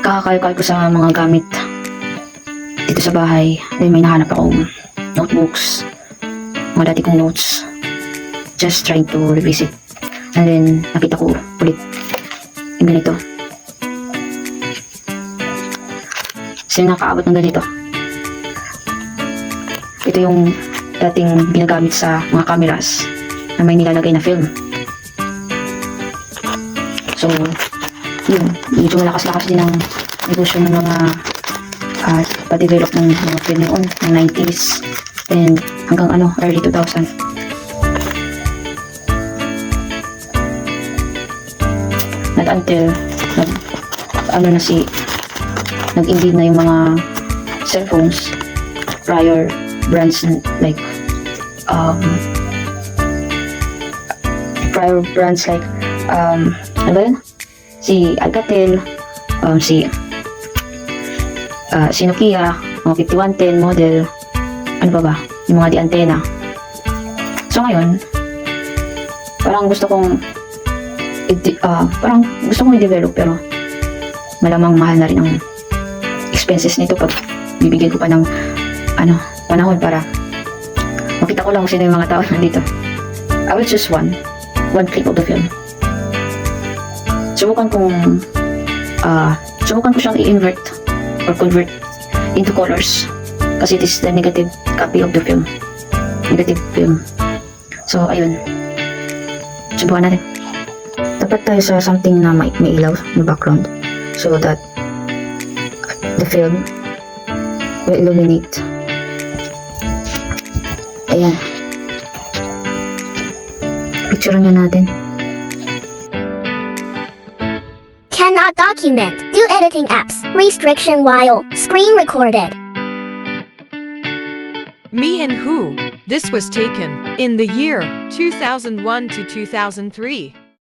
Kakakalkal ko sa mga gamit dito sa bahay. Then may nahanap akong notebooks, mga dati kong notes. Just trying to revisit. And then nakita ko ulit yung ganito. Kasi nakaabot ng ganito. Ito yung dating ginagamit sa mga cameras na may nilalagay na film. So, yun. Medyo malakas-lakas din ang negosyo ng mga pa-develop ng mga film noon, ng 90s and hanggang early 2000. Not until nag-invade na yung mga cellphones, prior brands like ano ba yun? Si Alcatel, si Nokia, mga 5110 model, ano ba? Yung mga di-antena. So ngayon, parang gusto kong i-develop, pero malamang mahal na rin ang expenses nito pag bibigyan ko pa ng panahon para makita ko lang kung sino yung mga tao nandito. I will choose one clip of the film. Subukan ko siyang i-invert or convert into colors kasi it is the negative copy of the film. Negative film. So, ayun. Subukan natin. Dapat tayo sa something na may ilaw na background so that the film will illuminate. Ayan. Picture nyo natin. Cannot document. Do editing apps. Restriction while screen recorded. Me and Who. This was taken in the year 2001 to 2003.